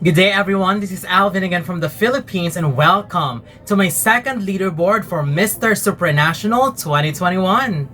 Good day everyone, this is Alvin again from the Philippines and welcome to my second leaderboard for Mister Supranational 2021.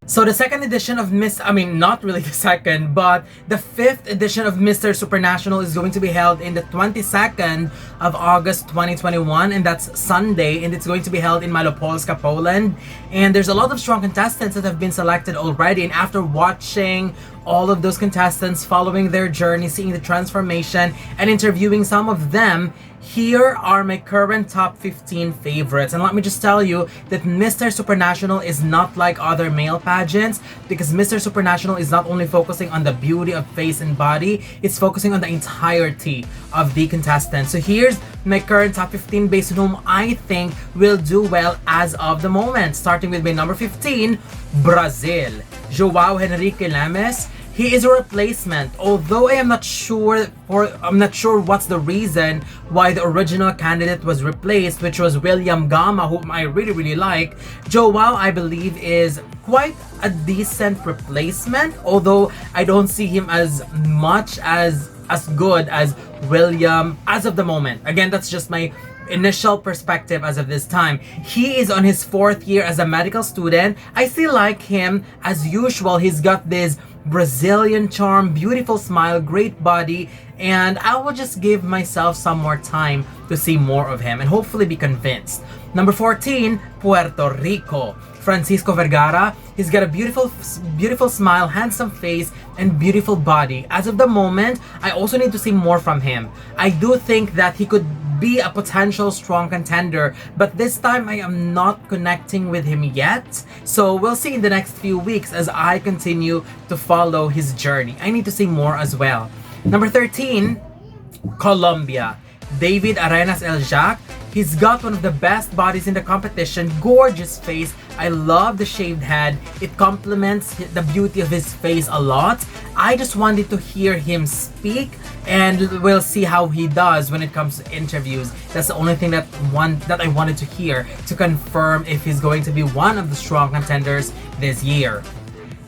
So the second edition of not really the second, but the fifth edition of Mister Supranational is going to be held in the 22nd of August 2021, and that's Sunday, and it's going to be held in Malopolska, Poland. And there's a lot of strong contestants that have been selected already, and after watching all of those contestants, following their journey, seeing the transformation, and interviewing some of them, here are my current top 15 favorites. And let me just tell you that Mister Supranational is not like other male pageants, because Mister Supranational is not only focusing on the beauty of face and body, it's focusing on the entirety of the contestants. So here's my current top 15 based on whom I think will do well as of the moment. Starting with my number 15, Brazil, João Henrique Lemes. He is a replacement, although I'm not sure what's the reason why the original candidate was replaced, which was William Gama, whom I really like. Joao, I believe, is quite a decent replacement, although I don't see him as good as William as of the moment. Again, that's just my initial perspective as of this time. He is on his 4th year as a medical student. I still like him as usual. He's got this Brazilian charm, beautiful smile, great body, and I will just give myself some more time to see more of him and hopefully be convinced. Number 14, Puerto Rico, Francisco Vergara. He's got a beautiful smile, handsome face, and beautiful body. As of the moment, I also need to see more from him. I do think that he could be a potential strong contender, but this time I am not connecting with him yet. So we'll see in the next few weeks as I continue to follow his journey. I need to see more as well. Number 13, Colombia, David Arenas El Jack. He's got one of the best bodies in the competition, gorgeous face. I love the shaved head. It complements the beauty of his face a lot. I just wanted to hear him speak, and we'll see how he does when it comes to interviews. That's the only thing that I wanted to hear to confirm if he's going to be one of the strong contenders this year.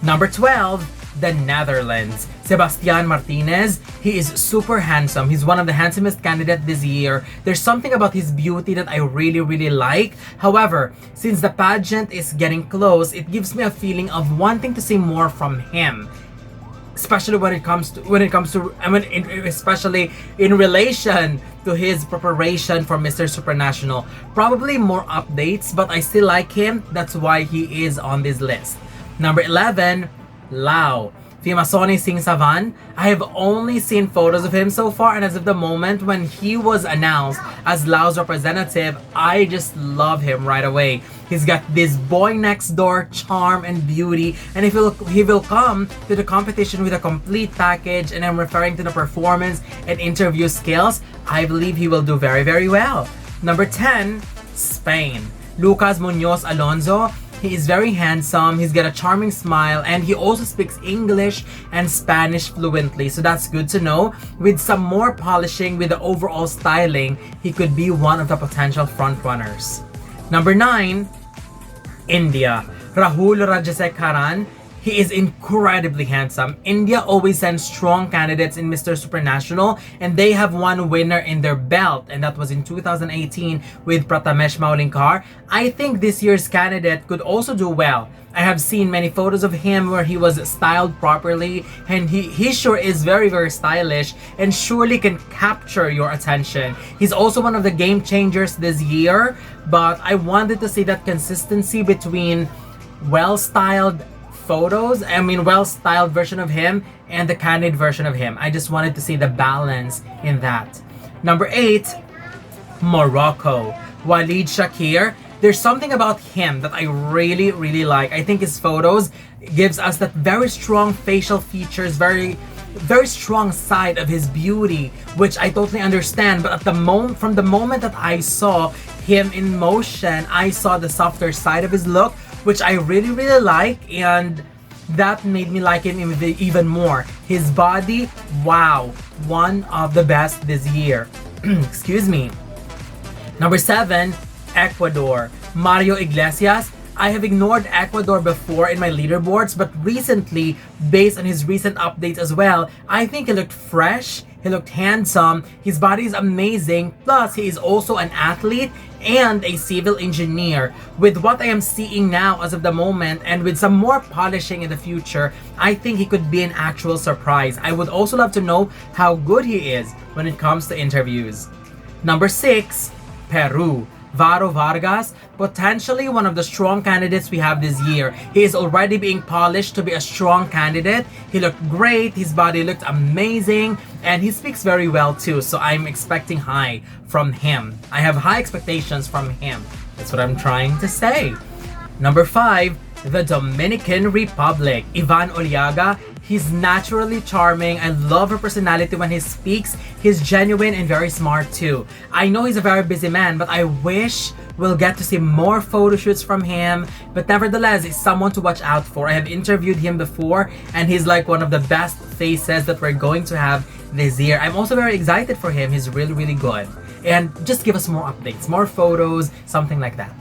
Number 12, the Netherlands, Sebastian Martinez. He is super handsome. He's one of the handsomest candidates this year. There's something about his beauty that I really like. However, since the pageant is getting close, it gives me a feeling of wanting to see more from him, especially especially in relation to his preparation for Mister Supranational. Probably more updates, but I still like him. That's why he is on this list. Number 11, Laos, Fimasoni Singh Savan. I have only seen photos of him so far, and as of the moment when he was announced as Laos representative, I just love him right away. He's got this boy next door charm and beauty, and he will come to the competition with a complete package, and I'm referring to the performance and interview skills. I believe he will do very well. Number 10, Spain, Lucas Munoz Alonso. He is very handsome, he's got a charming smile, and he also speaks English and Spanish fluently, so that's good to know. With some more polishing with the overall styling, he could be one of the potential frontrunners. Number 9, India, Rahul Rajasekharan. He is incredibly handsome. India always sends strong candidates in Mister Supranational, and they have one winner in their belt, and that was in 2018 with Prathamesh Maulinkar. I think this year's candidate could also do well. I have seen many photos of him where he was styled properly, and he sure is very stylish and surely can capture your attention. He's also one of the game changers this year, but I wanted to see that consistency between well-styled version of him and the candid version of him. I just wanted to see the balance in that. Number 8, Morocco, Walid Shakir. There's something about him that I really like. I think his photos gives us that very strong facial features, very strong side of his beauty, which I totally understand. But from the moment that I saw him in motion, I saw the softer side of his look, which I really like, and that made me like him even more. His body, wow, one of the best this year. Excuse me. Number 7, Ecuador. Mario Iglesias. I have ignored Ecuador before in my leaderboards, but recently, based on his recent updates as well, I think he looked fresh, he looked handsome, his body is amazing, plus he is also an athlete and a civil engineer. With what I am seeing now as of the moment, and with some more polishing in the future, I think he could be an actual surprise. I would also love to know how good he is when it comes to interviews. Number 6, Peru. Varo Vargas, potentially one of the strong candidates we have this year. He is already being polished to be a strong candidate. He looked great, his body looked amazing, and he speaks very well too, so I'm expecting high from him. I have high expectations from him. That's what I'm trying to say. Number 5, the Dominican Republic. Ivan Oliaga. He's naturally charming. I love her personality when he speaks. He's genuine and very smart too. I know he's a very busy man, but I wish we'll get to see more photo shoots from him. But nevertheless, he's someone to watch out for. I have interviewed him before, and he's like one of the best faces that we're going to have this year. I'm also very excited for him. He's really good. And just give us more updates, more photos, something like that.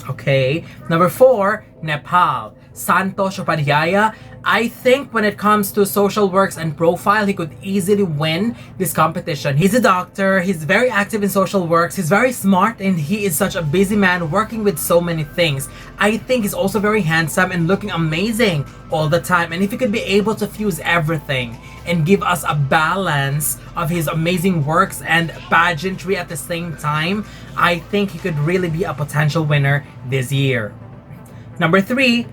Okay. Number 4, Nepal. Santosh Upadhyaya. I think when it comes to social works and profile, he could easily win this competition. He's a doctor, he's very active in social works, he's very smart, and he is such a busy man working with so many things. I think he's also very handsome and looking amazing all the time. And if he could be able to fuse everything and give us a balance of his amazing works and pageantry at the same time, I think he could really be a potential winner this year. Number 3,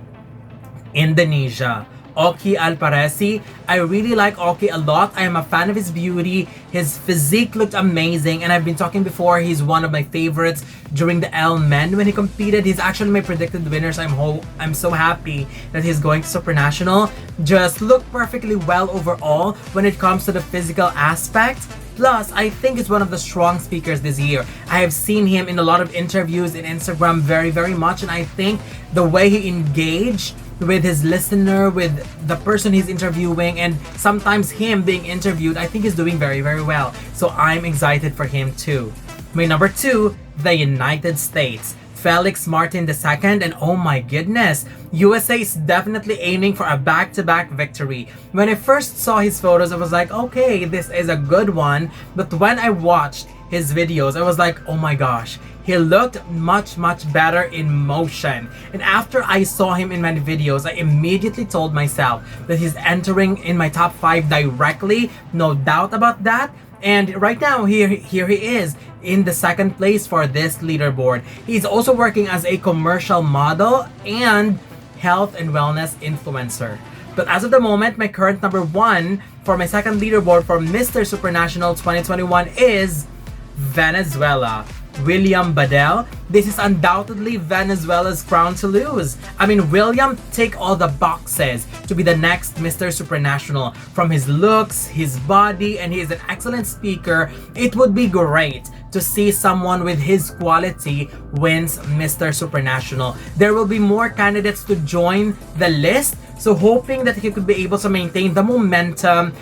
Indonesia. Oki Alparesi. I really like Oki a lot. I am a fan of his beauty. His physique looked amazing, and I've been talking before, he's one of my favorites during the L Men when he competed. He's actually my predicted winner, so I'm so happy that he's going to Supranational. Just looked perfectly well overall when it comes to the physical aspect. Plus, I think he's one of the strong speakers this year. I have seen him in a lot of interviews in Instagram very much, and I think the way he engaged with his listener, with the person he's interviewing, and sometimes him being interviewed, I think he's doing very well. So I'm excited for him too. My number 2, the United States. Felix Martin II, and oh my goodness, USA is definitely aiming for a back-to-back victory. When I first saw his photos, I was like, okay, this is a good one. But when I watched his videos, I was like, oh my gosh, he looked much better in motion. And after I saw him in my videos, I immediately told myself that he's entering in my top 5 directly, no doubt about that. And right now, here he is in the 2nd place for this leaderboard. He's also working as a commercial model and health and wellness influencer. But as of the moment, my current number 1 for my 2nd leaderboard for Mister Supranational 2021 is Venezuela. William Badel. This is undoubtedly Venezuela's crown to lose. I mean, William tick all the boxes to be the next Mister Supranational. From his looks, his body, and he is an excellent speaker. It would be great to see someone with his quality wins Mister Supranational. There will be more candidates to join the list, so hoping that he could be able to maintain the momentum,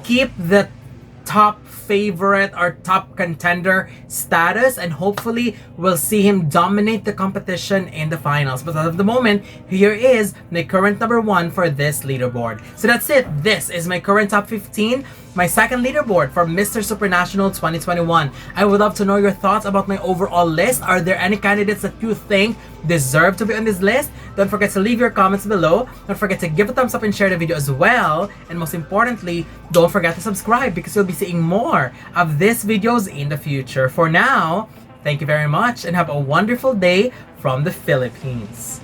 keep the top favorite or top contender status, and hopefully we'll see him dominate the competition in the finals. But as of the moment, here is my current number 1 for this leaderboard. So that's it. This is my current top 15, my 2nd leaderboard for Mister Supranational 2021. I would love to know your thoughts about my overall list. Are there any candidates that you think deserve to be on this list? Don't forget to leave your comments below. Don't forget to give a thumbs up and share the video as well. And most importantly, don't forget to subscribe because you'll be seeing more of these videos in the future. For now, thank you very much and have a wonderful day from the Philippines.